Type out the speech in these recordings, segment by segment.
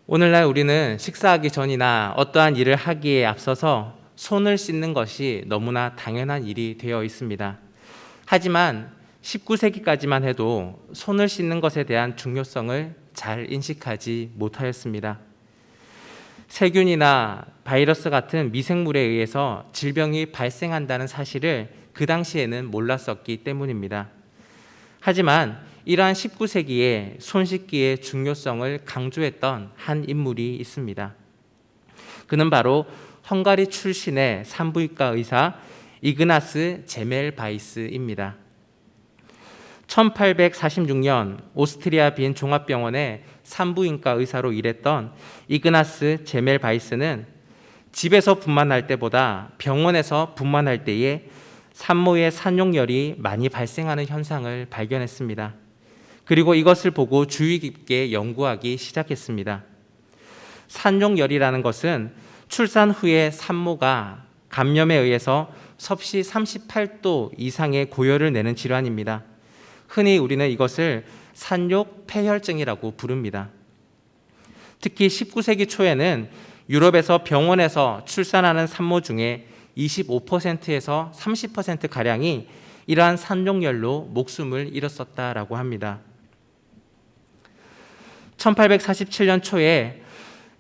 오늘날 우리는 식사하기 전이나 어떠한 일을 하기에 앞서서 손을 씻는 것이 너무나 당연한 일이 되어 있습니다. 하지만 19세기까지만 해도 손을 씻는 것에 대한 중요성을 잘 인식하지 못하였습니다. 세균이나 바이러스 같은 미생물에 의해서 질병이 발생한다는 사실을 그 당시에는 몰랐었기 때문입니다. 하지만 이러한 19세기에 손 씻기의 중요성을 강조했던 한 인물이 있습니다. 그는 바로 헝가리 출신의 산부인과 의사 이그나스 제멜바이스입니다. 1846년 오스트리아 빈 종합병원의 산부인과 의사로 일했던 이그나스 제멜바이스는 집에서 분만할 때보다 병원에서 분만할 때에 산모의 산용열이 많이 발생하는 현상을 발견했습니다. 그리고 이것을 보고 주의 깊게 연구하기 시작했습니다. 산용열이라는 것은 출산 후에 산모가 감염에 의해서 섭씨 38도 이상의 고열을 내는 질환입니다. 흔히 우리는 이것을 산욕 폐혈증이라고 부릅니다. 특히 19세기 초에는 유럽에서 병원에서 출산하는 산모 중에 25%에서 30%가량이 이러한 산용열로 목숨을 잃었었다라고 합니다. 1847년 초에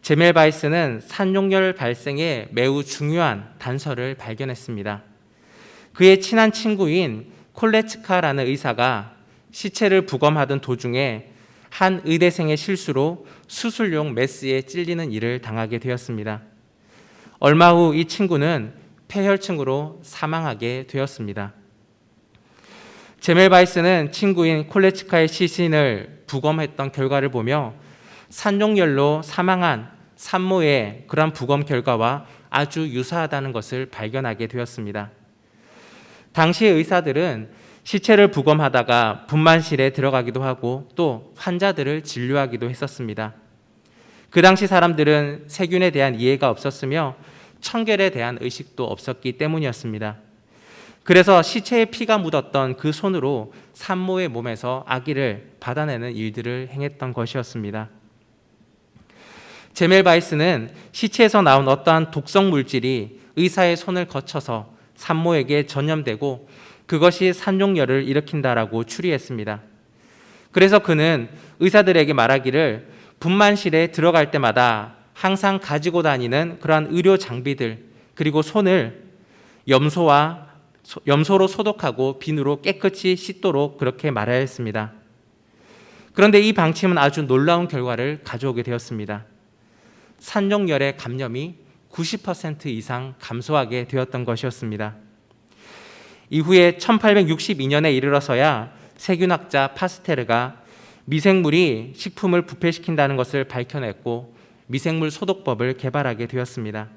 제멜바이스는 산용열 발생에 매우 중요한 단서를 발견했습니다. 그의 친한 친구인 콜레츠카라는 의사가 시체를 부검하던 도중에 한 의대생의 실수로 수술용 메스에 찔리는 일을 당하게 되었습니다. 얼마 후 이 친구는 폐혈증으로 사망하게 되었습니다. 제멜바이스는 친구인 콜레츠카의 시신을 부검했던 결과를 보며 산용열로 사망한 산모의 그러한 부검 결과와 아주 유사하다는 것을 발견하게 되었습니다. 당시의 의사들은 시체를 부검하다가 분만실에 들어가기도 하고 또 환자들을 진료하기도 했었습니다. 그 당시 사람들은 세균에 대한 이해가 없었으며 청결에 대한 의식도 없었기 때문이었습니다. 그래서 시체에 피가 묻었던 그 손으로 산모의 몸에서 아기를 받아내는 일들을 행했던 것이었습니다. 제멜바이스는 시체에서 나온 어떠한 독성 물질이 의사의 손을 거쳐서 산모에게 전염되고 그것이 산용열을 일으킨다라고 추리했습니다. 그래서 그는 의사들에게 말하기를 분만실에 들어갈 때마다 항상 가지고 다니는 그러한 의료 장비들 그리고 손을 염소로 소독하고 비누로 깨끗이 씻도록 그렇게 말해야 했습니다. 그런데 이 방침은 아주 놀라운 결과를 가져오게 되었습니다. 산용열의 감염이 90% 이상 감소하게 되었던 것이었습니다. 이후에 1862년에 이르러서야 세균학자 파스테르가 미생물이 식품을 부패시킨다는 것을 밝혀냈고 미생물 소독법을 개발하게 되었습니다.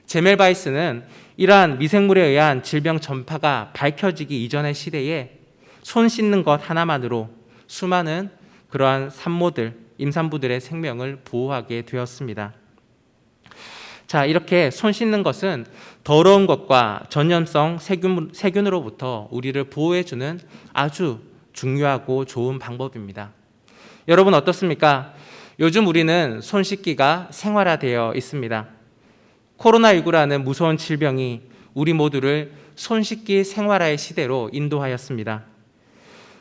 제멜바이스는 이러한 미생물에 의한 질병 전파가 밝혀지기 이전의 시대에 손 씻는 것 하나만으로 수많은 그러한 산모들, 임산부들의 생명을 보호하게 되었습니다. 자, 이렇게 손 씻는 것은 더러운 것과 전염성 세균으로부터 우리를 보호해주는 아주 중요하고 좋은 방법입니다. 여러분 어떻습니까? 요즘 우리는 손 씻기가 생활화되어 있습니다. 코로나19라는 무서운 질병이 우리 모두를 손 씻기 생활화의 시대로 인도하였습니다.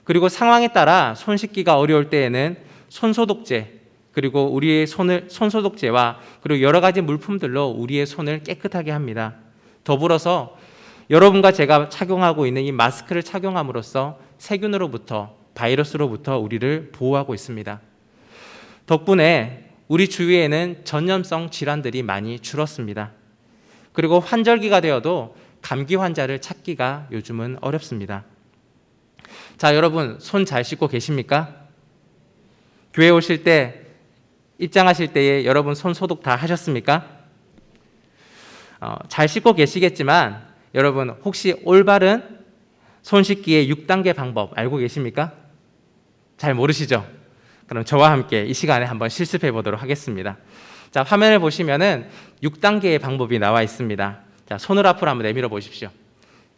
그리고 상황에 따라 손 씻기가 어려울 때에는 손소독제, 그리고 우리의 손소독제와 그리고 여러 가지 물품들로 우리의 손을 깨끗하게 합니다. 더불어서 여러분과 제가 착용하고 있는 이 마스크를 착용함으로써 세균으로부터 바이러스로부터 우리를 보호하고 있습니다. 덕분에 우리 주위에는 전염성 질환들이 많이 줄었습니다. 그리고 환절기가 되어도 감기 환자를 찾기가 요즘은 어렵습니다. 자, 여러분 손 잘 씻고 계십니까? 교회 오실 때 입장하실 때에 여러분 손 소독 다 하셨습니까? 잘 씻고 계시겠지만 여러분 혹시 올바른 손 씻기의 6단계 방법 알고 계십니까? 잘 모르시죠? 그럼 저와 함께 이 시간에 한번 실습해 보도록 하겠습니다. 자, 화면을 보시면은 6단계의 방법이 나와 있습니다. 자, 손을 앞으로 한번 내밀어 보십시오.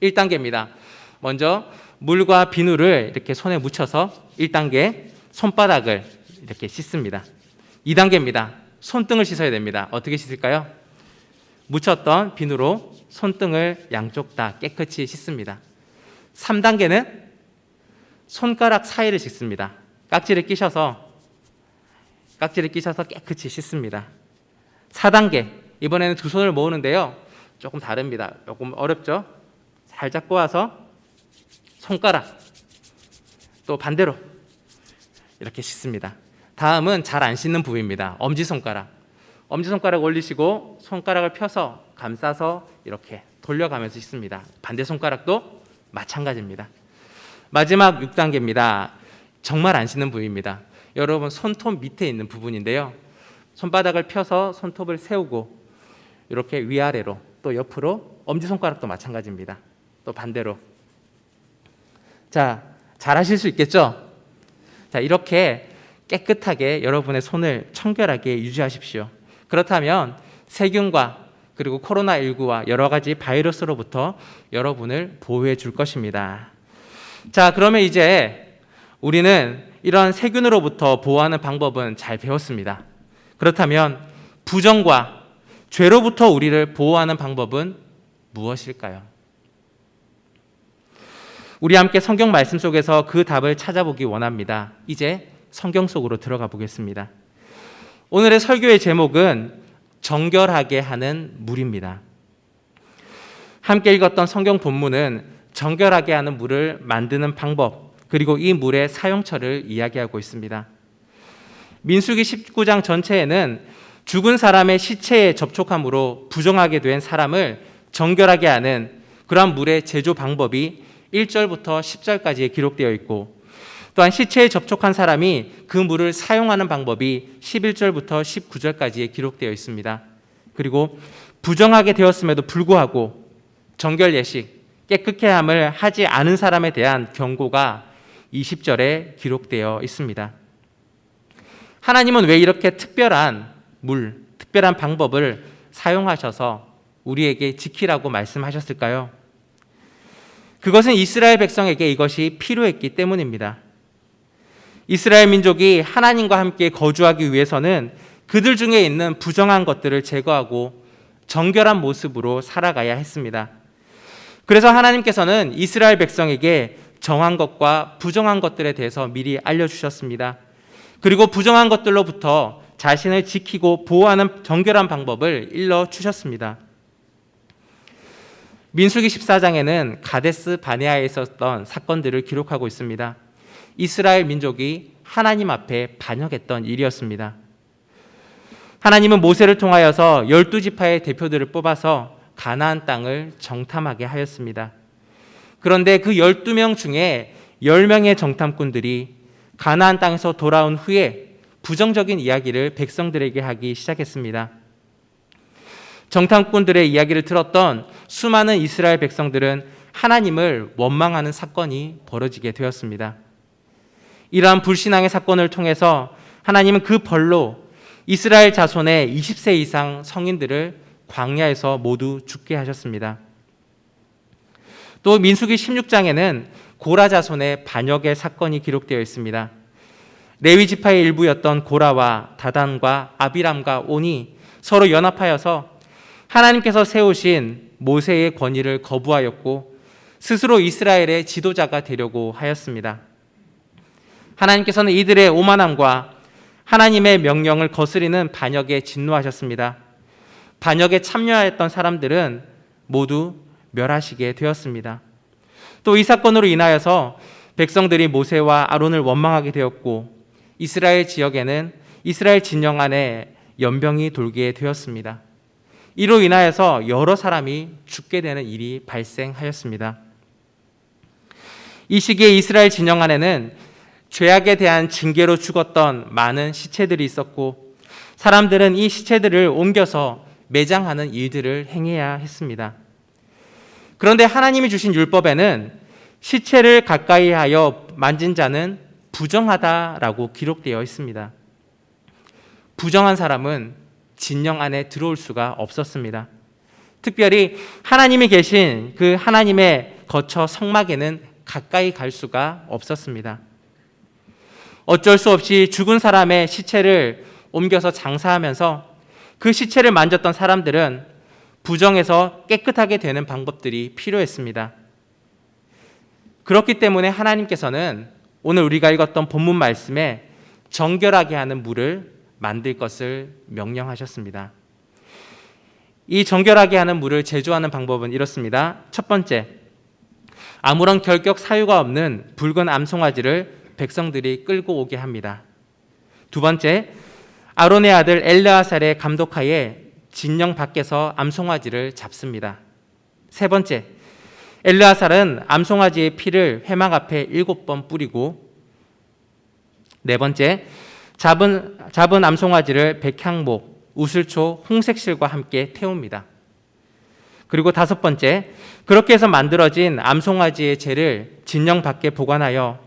1단계입니다. 먼저 물과 비누를 이렇게 손에 묻혀서 1단계 손바닥을 이렇게 씻습니다. 2단계입니다. 손등을 씻어야 됩니다. 어떻게 씻을까요? 묻혔던 비누로 손등을 양쪽 다 깨끗이 씻습니다. 3단계는 손가락 사이를 씻습니다. 깍지를 끼셔서 깨끗이 씻습니다. 4단계, 이번에는 두 손을 모으는데요. 조금 다릅니다. 조금 어렵죠? 살짝 꼬아서 손가락, 또 반대로 이렇게 씻습니다. 다음은 잘 안 씻는 부위입니다. 엄지손가락 올리시고 손가락을 펴서 감싸서 이렇게 돌려가면서 씻습니다. 반대 손가락도 마찬가지입니다. 마지막 6단계입니다. 정말 안 씻는 부위입니다. 여러분 손톱 밑에 있는 부분인데요. 손바닥을 펴서 손톱을 세우고 이렇게 위아래로 또 옆으로, 엄지손가락도 마찬가지입니다. 또 반대로. 자, 잘 하실 수 있겠죠? 자, 이렇게 깨끗하게 여러분의 손을 청결하게 유지하십시오. 그렇다면 세균과 그리고 코로나19와 여러 가지 바이러스로부터 여러분을 보호해 줄 것입니다. 자, 그러면 이제 우리는 이런 세균으로부터 보호하는 방법은 잘 배웠습니다. 그렇다면 부정과 죄로부터 우리를 보호하는 방법은 무엇일까요? 우리 함께 성경 말씀 속에서 그 답을 찾아보기 원합니다. 이제 성경 속으로 들어가 보겠습니다. 오늘의 설교의 제목은 정결하게 하는 물입니다. 함께 읽었던 성경 본문은 정결하게 하는 물을 만드는 방법, 그리고 이 물의 사용처를 이야기하고 있습니다. 민수기 19장 전체에는 죽은 사람의 시체에 접촉함으로 부정하게 된 사람을 정결하게 하는 그러한 물의 제조 방법이 1절부터 10절까지 기록되어 있고, 또한 시체에 접촉한 사람이 그 물을 사용하는 방법이 11절부터 19절까지에 기록되어 있습니다. 그리고 부정하게 되었음에도 불구하고 정결 예식, 깨끗게 함을 하지 않은 사람에 대한 경고가 20절에 기록되어 있습니다. 하나님은 왜 이렇게 특별한 물, 특별한 방법을 사용하셔서 우리에게 지키라고 말씀하셨을까요? 그것은 이스라엘 백성에게 이것이 필요했기 때문입니다. 이스라엘 민족이 하나님과 함께 거주하기 위해서는 그들 중에 있는 부정한 것들을 제거하고 정결한 모습으로 살아가야 했습니다. 그래서 하나님께서는 이스라엘 백성에게 정한 것과 부정한 것들에 대해서 미리 알려주셨습니다. 그리고 부정한 것들로부터 자신을 지키고 보호하는 정결한 방법을 일러주셨습니다. 민수기 14장에는 가데스 바네아에 있었던 사건들을 기록하고 있습니다. 이스라엘 민족이 하나님 앞에 반역했던 일이었습니다. 하나님은 모세를 통하여서 12지파의 대표들을 뽑아서 가나안 땅을 정탐하게 하였습니다. 그런데 그 12명 중에 10명의 정탐꾼들이 가나안 땅에서 돌아온 후에 부정적인 이야기를 백성들에게 하기 시작했습니다. 정탐꾼들의 이야기를 들었던 수많은 이스라엘 백성들은 하나님을 원망하는 사건이 벌어지게 되었습니다. 이러한 불신앙의 사건을 통해서 하나님은 그 벌로 이스라엘 자손의 20세 이상 성인들을 광야에서 모두 죽게 하셨습니다. 또 민수기 16장에는 고라 자손의 반역의 사건이 기록되어 있습니다. 레위 지파의 일부였던 고라와 다단과 아비람과 온이 서로 연합하여서 하나님께서 세우신 모세의 권위를 거부하였고 스스로 이스라엘의 지도자가 되려고 하였습니다. 하나님께서는 이들의 오만함과 하나님의 명령을 거스리는 반역에 진노하셨습니다. 반역에 참여하였던 사람들은 모두 멸하시게 되었습니다. 또 이 사건으로 인하여서 백성들이 모세와 아론을 원망하게 되었고 이스라엘 지역에는 이스라엘 진영 안에 연병이 돌게 되었습니다. 이로 인하여서 여러 사람이 죽게 되는 일이 발생하였습니다. 이 시기에 이스라엘 진영 안에는 죄악에 대한 징계로 죽었던 많은 시체들이 있었고 사람들은 이 시체들을 옮겨서 매장하는 일들을 행해야 했습니다. 그런데 하나님이 주신 율법에는 시체를 가까이 하여 만진 자는 부정하다라고 기록되어 있습니다. 부정한 사람은 진영 안에 들어올 수가 없었습니다. 특별히 하나님이 계신 그 하나님의 거처 성막에는 가까이 갈 수가 없었습니다. 어쩔 수 없이 죽은 사람의 시체를 옮겨서 장사하면서 그 시체를 만졌던 사람들은 부정해서 깨끗하게 되는 방법들이 필요했습니다. 그렇기 때문에 하나님께서는 오늘 우리가 읽었던 본문 말씀에 정결하게 하는 물을 만들 것을 명령하셨습니다. 이 정결하게 하는 물을 제조하는 방법은 이렇습니다. 첫 번째, 아무런 결격 사유가 없는 붉은 암송아지를 백성들이 끌고 오게 합니다. 두 번째, 아론의 아들 엘르아살의 감독하에 진영 밖에서 암송아지를 잡습니다. 세 번째, 엘르아살은 암송아지의 피를 회막 앞에 7번 뿌리고, 네 번째, 잡은 암송아지를 백향목, 우슬초, 홍색실과 함께 태웁니다. 그리고 다섯 번째, 그렇게 해서 만들어진 암송아지의 재를 진영 밖에 보관하여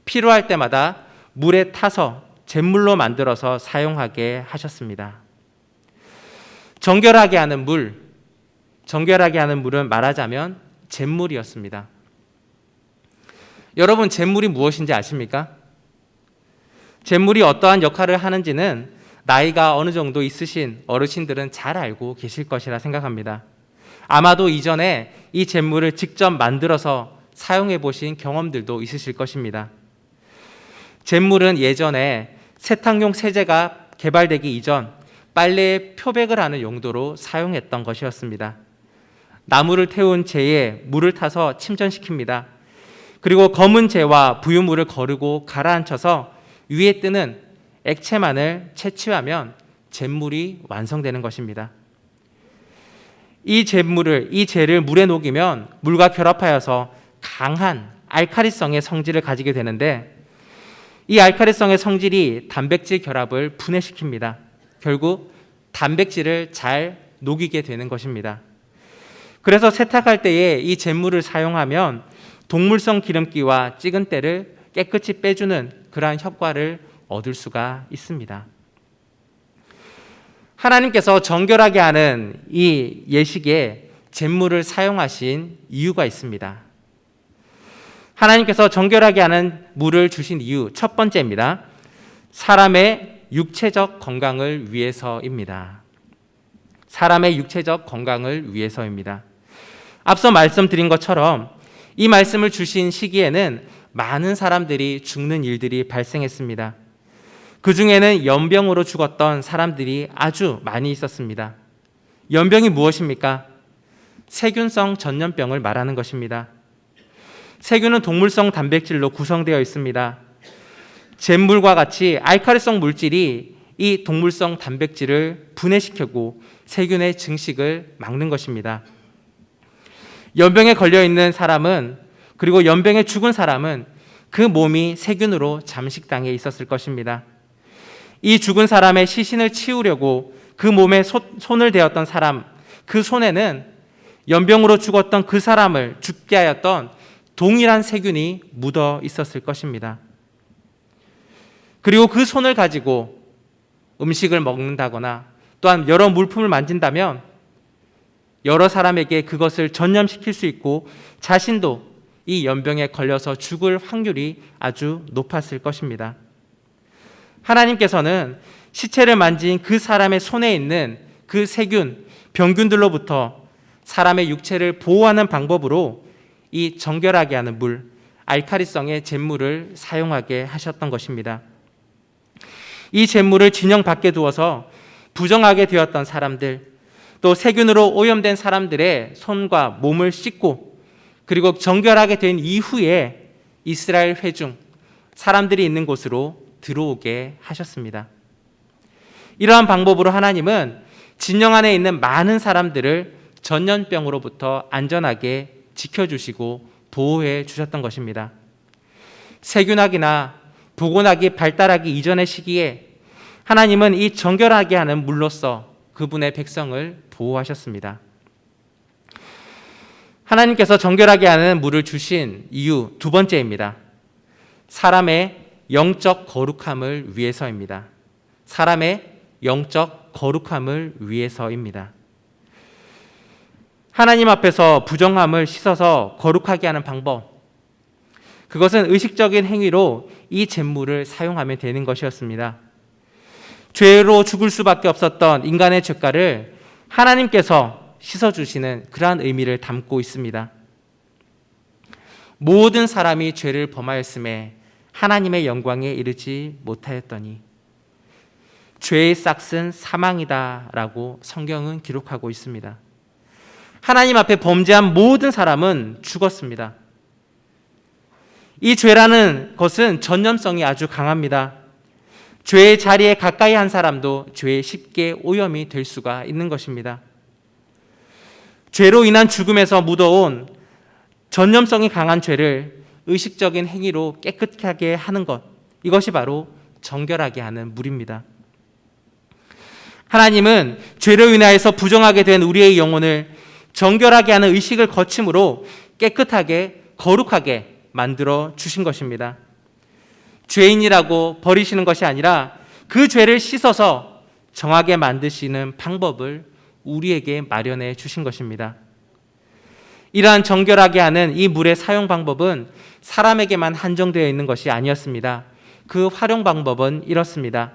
필요할 때마다 물에 타서 잿물로 만들어서 사용하게 하셨습니다. 정결하게 하는 물은 말하자면 잿물이었습니다. 여러분, 잿물이 무엇인지 아십니까? 잿물이 어떠한 역할을 하는지는 나이가 어느 정도 있으신 어르신들은 잘 알고 계실 것이라 생각합니다. 아마도 이전에 이 잿물을 직접 만들어서 사용해 보신 경험들도 있으실 것입니다. 잿물은 예전에 세탁용 세제가 개발되기 이전 빨래에 표백을 하는 용도로 사용했던 것이었습니다. 나무를 태운 재에 물을 타서 침전시킵니다. 그리고 검은 재와 부유물을 거르고 가라앉혀서 위에 뜨는 액체만을 채취하면 잿물이 완성되는 것입니다. 이 재를 물에 녹이면 물과 결합하여서 강한 알칼리성의 성질을 가지게 되는데, 이 알칼리성의 성질이 단백질 결합을 분해시킵니다. 결국 단백질을 잘 녹이게 되는 것입니다. 그래서 세탁할 때에 이 잿물을 사용하면 동물성 기름기와 찌근때를 깨끗이 빼주는 그러한 효과를 얻을 수가 있습니다. 하나님께서 정결하게 하는 이 예식에 잿물을 사용하신 이유가 있습니다. 하나님께서 정결하게 하는 물을 주신 이유 첫 번째입니다. 사람의 육체적 건강을 위해서입니다. 사람의 육체적 건강을 위해서입니다. 앞서 말씀드린 것처럼 이 말씀을 주신 시기에는 많은 사람들이 죽는 일들이 발생했습니다. 그 중에는 연병으로 죽었던 사람들이 아주 많이 있었습니다. 연병이 무엇입니까? 세균성 전염병을 말하는 것입니다. 세균은 동물성 단백질로 구성되어 있습니다. 잿물과 같이 알칼리성 물질이 이 동물성 단백질을 분해시키고 세균의 증식을 막는 것입니다. 연병에 걸려 있는 사람은, 그리고 연병에 죽은 사람은 그 몸이 세균으로 잠식당해 있었을 것입니다. 이 죽은 사람의 시신을 치우려고 그 몸에 손을 대었던 사람, 그 손에는 연병으로 죽었던 그 사람을 죽게 하였던 동일한 세균이 묻어 있었을 것입니다. 그리고 그 손을 가지고 음식을 먹는다거나 또한 여러 물품을 만진다면 여러 사람에게 그것을 전염시킬 수 있고 자신도 이 연병에 걸려서 죽을 확률이 아주 높았을 것입니다. 하나님께서는 시체를 만진 그 사람의 손에 있는 그 세균, 병균들로부터 사람의 육체를 보호하는 방법으로 이 정결하게 하는 물, 알칼리성의 잿물을 사용하게 하셨던 것입니다. 이 잿물을 진영 밖에 두어서 부정하게 되었던 사람들, 또 세균으로 오염된 사람들의 손과 몸을 씻고, 그리고 정결하게 된 이후에 이스라엘 회중, 사람들이 있는 곳으로 들어오게 하셨습니다. 이러한 방법으로 하나님은 진영 안에 있는 많은 사람들을 전염병으로부터 안전하게 지켜주시고 보호해 주셨던 것입니다. 세균학이나 보건학이 발달하기 이전의 시기에 하나님은 이 정결하게 하는 물로써 그분의 백성을 보호하셨습니다. 하나님께서 정결하게 하는 물을 주신 이유 두 번째입니다. 사람의 영적 거룩함을 위해서입니다. 사람의 영적 거룩함을 위해서입니다. 하나님 앞에서 부정함을 씻어서 거룩하게 하는 방법, 그것은 의식적인 행위로 이 잿물을 사용하면 되는 것이었습니다. 죄로 죽을 수밖에 없었던 인간의 죄가를 하나님께서 씻어주시는 그러한 의미를 담고 있습니다. 모든 사람이 죄를 범하였음에 하나님의 영광에 이르지 못하였더니 죄의 싹은 사망이다 라고 성경은 기록하고 있습니다. 하나님 앞에 범죄한 모든 사람은 죽었습니다. 이 죄라는 것은 전념성이 아주 강합니다. 죄의 자리에 가까이 한 사람도 죄에 쉽게 오염이 될 수가 있는 것입니다. 죄로 인한 죽음에서 묻어온 전념성이 강한 죄를 의식적인 행위로 깨끗하게 하는 것, 이것이 바로 정결하게 하는 물입니다. 하나님은 죄로 인하여서 부정하게 된 우리의 영혼을 정결하게 하는 의식을 거침으로 깨끗하게 거룩하게 만들어 주신 것입니다. 죄인이라고 버리시는 것이 아니라 그 죄를 씻어서 정하게 만드시는 방법을 우리에게 마련해 주신 것입니다. 이러한 정결하게 하는 이 물의 사용 방법은 사람에게만 한정되어 있는 것이 아니었습니다. 그 활용 방법은 이렇습니다.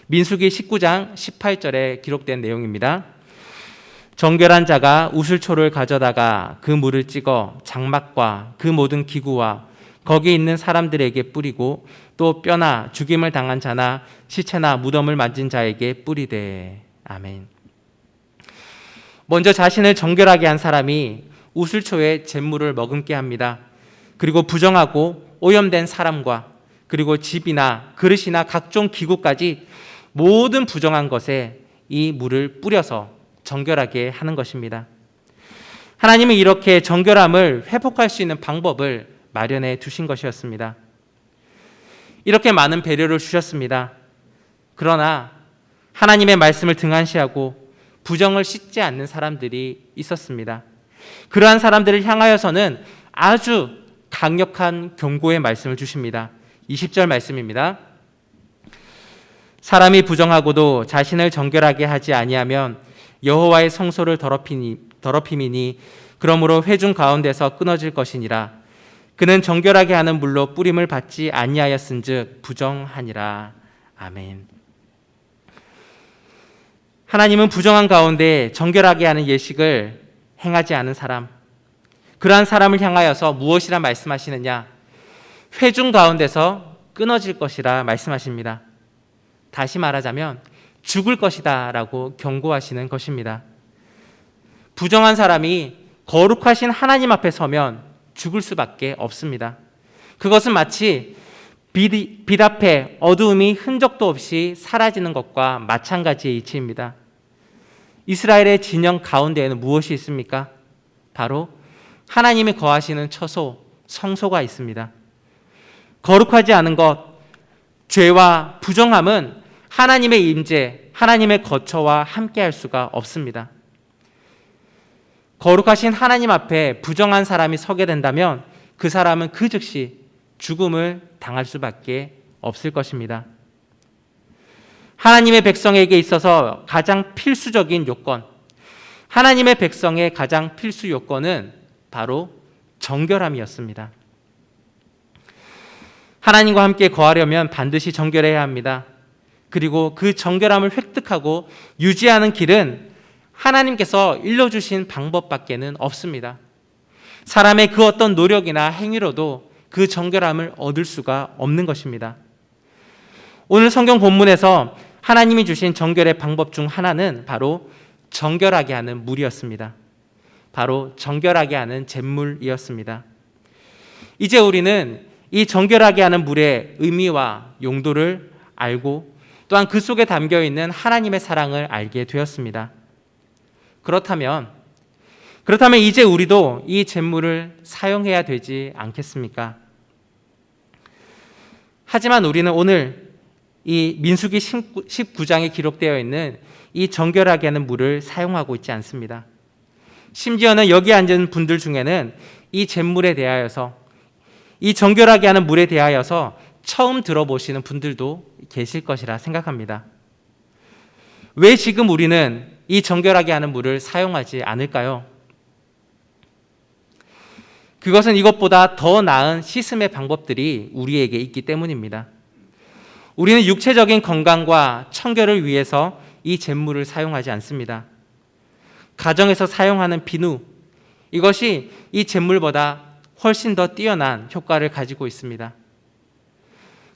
민수기 19장 18절에 기록된 내용입니다. 정결한 자가 우슬초를 가져다가 그 물을 찍어 장막과 그 모든 기구와 거기 있는 사람들에게 뿌리고 또 뼈나 죽임을 당한 자나 시체나 무덤을 만진 자에게 뿌리되. 아멘. 먼저 자신을 정결하게 한 사람이 우슬초에 잿물을 머금게 합니다. 그리고 부정하고 오염된 사람과 그리고 집이나 그릇이나 각종 기구까지 모든 부정한 것에 이 물을 뿌려서 정결하게 하는 것입니다. 하나님은 이렇게 정결함을 회복할 수 있는 방법을 마련해 두신 것이었습니다. 이렇게 많은 배려를 주셨습니다. 그러나 하나님의 말씀을 등한시하고 부정을 씻지 않는 사람들이 있었습니다. 그러한 사람들을 향하여서는 아주 강력한 경고의 말씀을 주십니다. 20절 말씀입니다. 사람이 부정하고도 자신을 정결하게 하지 아니하면 여호와의 성소를 더럽힘이니 그러므로 회중 가운데서 끊어질 것이니라. 그는 정결하게 하는 물로 뿌림을 받지 아니하였은즉 부정하니라. 아멘. 하나님은 부정한 가운데 정결하게 하는 예식을 행하지 않은 사람, 그러한 사람을 향하여서 무엇이라 말씀하시느냐? 회중 가운데서 끊어질 것이라 말씀하십니다. 다시 말하자면 죽을 것이다 라고 경고하시는 것입니다. 부정한 사람이 거룩하신 하나님 앞에 서면 죽을 수밖에 없습니다. 그것은 마치 빛 앞에 어두움이 흔적도 없이 사라지는 것과 마찬가지의 이치입니다. 이스라엘의 진영 가운데에는 무엇이 있습니까? 바로 하나님이 거하시는 처소, 성소가 있습니다. 거룩하지 않은 것, 죄와 부정함은 하나님의 임재, 하나님의 거처와 함께할 수가 없습니다. 거룩하신 하나님 앞에 부정한 사람이 서게 된다면 그 사람은 그 즉시 죽음을 당할 수밖에 없을 것입니다. 하나님의 백성에게 있어서 가장 필수적인 요건, 하나님의 백성의 가장 필수 요건은 바로 정결함이었습니다. 하나님과 함께 거하려면 반드시 정결해야 합니다. 그리고 그 정결함을 획득하고 유지하는 길은 하나님께서 일러주신 방법밖에는 없습니다. 사람의 그 어떤 노력이나 행위로도 그 정결함을 얻을 수가 없는 것입니다. 오늘 성경 본문에서 하나님이 주신 정결의 방법 중 하나는 바로 정결하게 하는 물이었습니다. 바로 정결하게 하는 잿물이었습니다. 이제 우리는 이 정결하게 하는 물의 의미와 용도를 알고 또한 그 속에 담겨있는 하나님의 사랑을 알게 되었습니다. 그렇다면 이제 우리도 이 잿물을 사용해야 되지 않겠습니까? 하지만 우리는 오늘 이 민수기 19장에 기록되어 있는 이 정결하게 하는 물을 사용하고 있지 않습니다. 심지어는 여기 앉은 분들 중에는 이 잿물에 대하여서, 이 정결하게 하는 물에 대하여서 처음 들어보시는 분들도 계실 것이라 생각합니다. 왜 지금 우리는 이 정결하게 하는 물을 사용하지 않을까요? 그것은 이것보다 더 나은 씻음의 방법들이 우리에게 있기 때문입니다. 우리는 육체적인 건강과 청결을 위해서 이 잿물을 사용하지 않습니다. 가정에서 사용하는 비누, 이것이 이 잿물보다 훨씬 더 뛰어난 효과를 가지고 있습니다.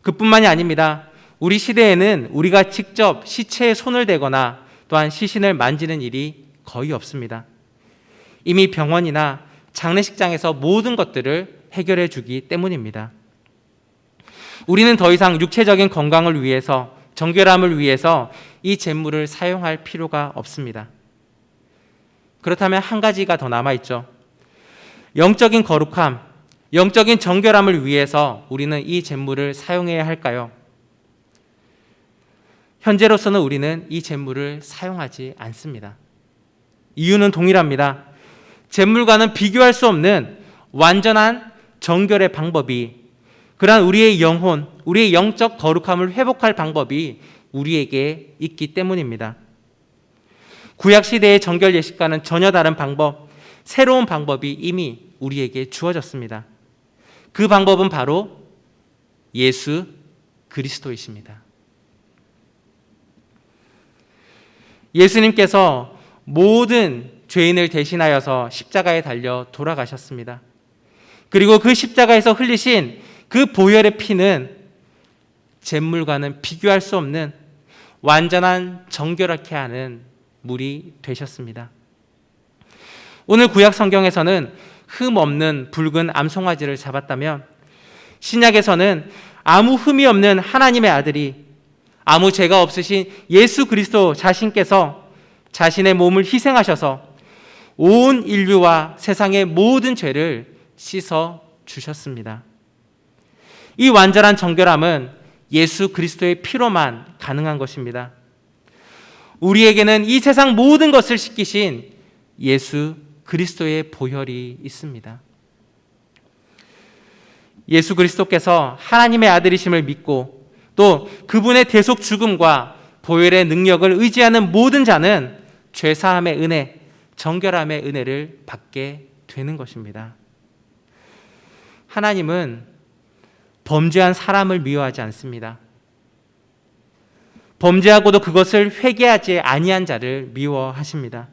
그뿐만이 아닙니다. 우리 시대에는 우리가 직접 시체에 손을 대거나 또한 시신을 만지는 일이 거의 없습니다. 이미 병원이나 장례식장에서 모든 것들을 해결해 주기 때문입니다. 우리는 더 이상 육체적인 건강을 위해서, 정결함을 위해서 이 잿물을 사용할 필요가 없습니다. 그렇다면 한 가지가 더 남아있죠. 영적인 거룩함, 영적인 정결함을 위해서 우리는 이 잿물을 사용해야 할까요? 현재로서는 우리는 이 잿물을 사용하지 않습니다. 이유는 동일합니다. 잿물과는 비교할 수 없는 완전한 정결의 방법이, 그러한 우리의 영혼, 우리의 영적 거룩함을 회복할 방법이 우리에게 있기 때문입니다. 구약시대의 정결 예식과는 전혀 다른 방법, 새로운 방법이 이미 우리에게 주어졌습니다. 그 방법은 바로 예수 그리스도이십니다. 예수님께서 모든 죄인을 대신하여서 십자가에 달려 돌아가셨습니다. 그리고 그 십자가에서 흘리신 그 보혈의 피는 잿물과는 비교할 수 없는 완전한 정결하게 하는 물이 되셨습니다. 오늘 구약 성경에서는 흠 없는 붉은 암송아지를 잡았다면, 신약에서는 아무 흠이 없는 하나님의 아들이, 아무 죄가 없으신 예수 그리스도 자신께서 자신의 몸을 희생하셔서 온 인류와 세상의 모든 죄를 씻어 주셨습니다. 이 완전한 정결함은 예수 그리스도의 피로만 가능한 것입니다. 우리에게는 이 세상 모든 것을 씻기신 예수 그리스도의 보혈이 있습니다. 예수 그리스도께서 하나님의 아들이심을 믿고 또 그분의 대속 죽음과 보혈의 능력을 의지하는 모든 자는 죄사함의 은혜, 정결함의 은혜를 받게 되는 것입니다. 하나님은 범죄한 사람을 미워하지 않습니다. 범죄하고도 그것을 회개하지 아니한 자를 미워하십니다.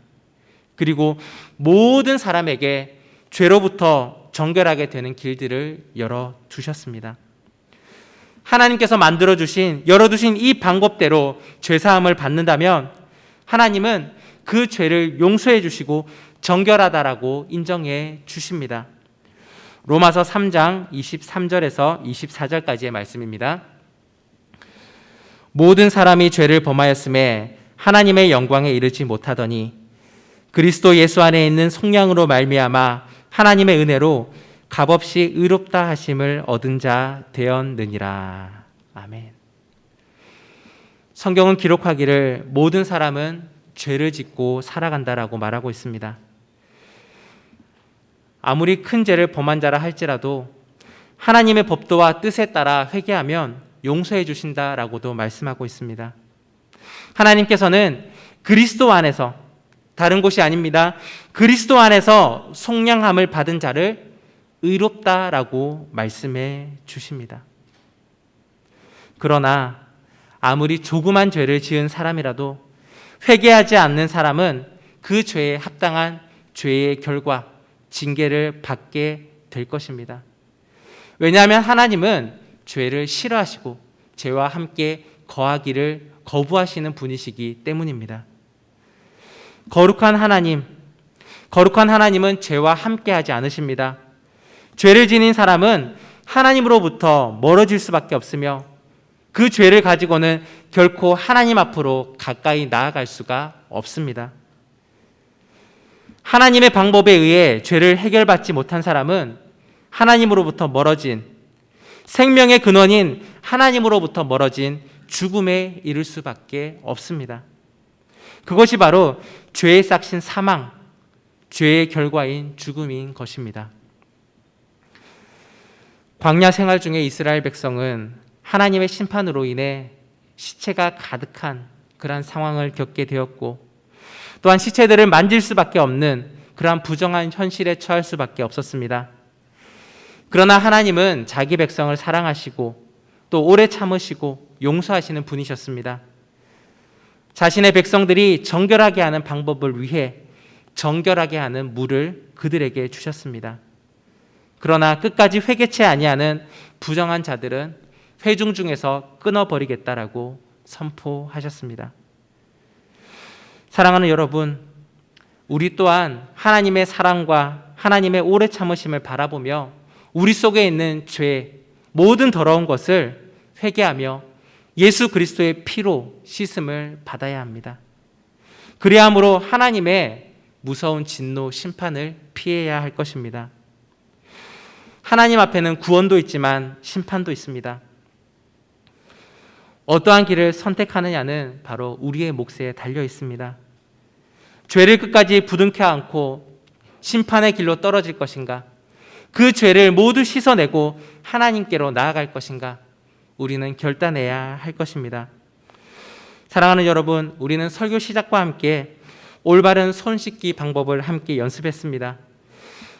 그리고 모든 사람에게 죄로부터 정결하게 되는 길들을 열어두셨습니다. 하나님께서 열어두신 이 방법대로 죄사함을 받는다면 하나님은 그 죄를 용서해 주시고 정결하다라고 인정해 주십니다. 로마서 3장 23절에서 24절까지의 말씀입니다. 모든 사람이 죄를 범하였음에 하나님의 영광에 이르지 못하더니 그리스도 예수 안에 있는 속량으로 말미암아 하나님의 은혜로 값없이 의롭다 하심을 얻은 자 되었느니라. 아멘. 성경은 기록하기를 모든 사람은 죄를 짓고 살아간다라고 말하고 있습니다. 아무리 큰 죄를 범한 자라 할지라도 하나님의 법도와 뜻에 따라 회개하면 용서해 주신다라고도 말씀하고 있습니다. 하나님께서는 그리스도 안에서, 다른 곳이 아닙니다, 그리스도 안에서 속량함을 받은 자를 의롭다라고 말씀해 주십니다. 그러나 아무리 조그만 죄를 지은 사람이라도 회개하지 않는 사람은 그 죄에 합당한 죄의 결과, 징계를 받게 될 것입니다. 왜냐하면 하나님은 죄를 싫어하시고 죄와 함께 거하기를 거부하시는 분이시기 때문입니다. 거룩한 하나님은 죄와 함께하지 않으십니다. 죄를 지닌 사람은 하나님으로부터 멀어질 수밖에 없으며 그 죄를 가지고는 결코 하나님 앞으로 가까이 나아갈 수가 없습니다. 하나님의 방법에 의해 죄를 해결받지 못한 사람은 하나님으로부터 멀어진, 생명의 근원인 하나님으로부터 멀어진 죽음에 이를 수밖에 없습니다. 그것이 바로 죄에 싹신 사망, 죄의 결과인 죽음인 것입니다. 광야 생활 중에 이스라엘 백성은 하나님의 심판으로 인해 시체가 가득한 그러한 상황을 겪게 되었고, 또한 시체들을 만질 수밖에 없는 그러한 부정한 현실에 처할 수밖에 없었습니다. 그러나 하나님은 자기 백성을 사랑하시고 또 오래 참으시고 용서하시는 분이셨습니다. 자신의 백성들이 정결하게 하는 방법을 위해 정결하게 하는 물을 그들에게 주셨습니다. 그러나 끝까지 회개치 아니하는 부정한 자들은 회중 중에서 끊어버리겠다라고 선포하셨습니다. 사랑하는 여러분, 우리 또한 하나님의 사랑과 하나님의 오래 참으심을 바라보며 우리 속에 있는 죄, 모든 더러운 것을 회개하며 예수 그리스도의 피로 씻음을 받아야 합니다. 그리함으로 하나님의 무서운 진노, 심판을 피해야 할 것입니다. 하나님 앞에는 구원도 있지만 심판도 있습니다. 어떠한 길을 선택하느냐는 바로 우리의 몫에 달려 있습니다. 죄를 끝까지 부둥켜 안고 심판의 길로 떨어질 것인가? 그 죄를 모두 씻어내고 하나님께로 나아갈 것인가? 우리는 결단해야 할 것입니다. 사랑하는 여러분, 우리는 설교 시작과 함께 올바른 손 씻기 방법을 함께 연습했습니다.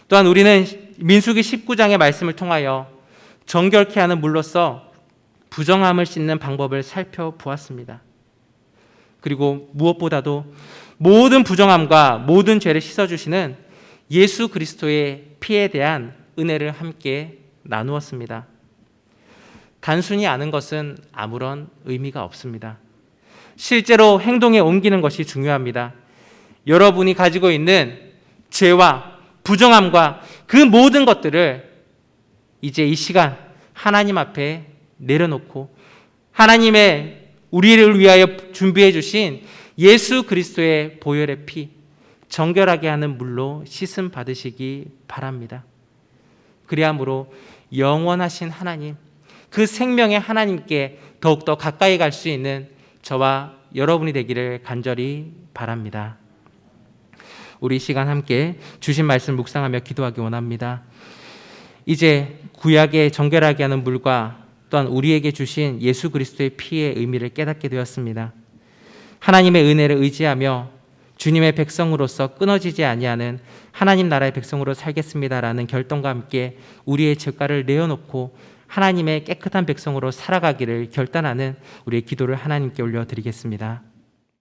또한 우리는 민수기 19장의 말씀을 통하여 정결케 하는 물로써 부정함을 씻는 방법을 살펴보았습니다. 그리고 무엇보다도 모든 부정함과 모든 죄를 씻어주시는 예수 그리스도의 피에 대한 은혜를 함께 나누었습니다. 단순히 아는 것은 아무런 의미가 없습니다. 실제로 행동에 옮기는 것이 중요합니다. 여러분이 가지고 있는 죄와 부정함과 그 모든 것들을 이제 이 시간 하나님 앞에 내려놓고 하나님의 우리를 위하여 준비해 주신 예수 그리스도의 보혈의 피, 정결하게 하는 물로 씻음 받으시기 바랍니다. 그리함으로 영원하신 하나님, 그 생명의 하나님께 더욱더 가까이 갈 수 있는 저와 여러분이 되기를 간절히 바랍니다. 우리 시간 함께 주신 말씀 묵상하며 기도하기 원합니다. 이제 구약의 정결하게 하는 물과 또한 우리에게 주신 예수 그리스도의 피의 의미를 깨닫게 되었습니다. 하나님의 은혜를 의지하며 주님의 백성으로서 끊어지지 아니하는 하나님 나라의 백성으로 살겠습니다라는 결단과 함께 우리의 죄가를 내어놓고 하나님의 깨끗한 백성으로 살아가기를 결단하는 우리의 기도를 하나님께 올려드리겠습니다.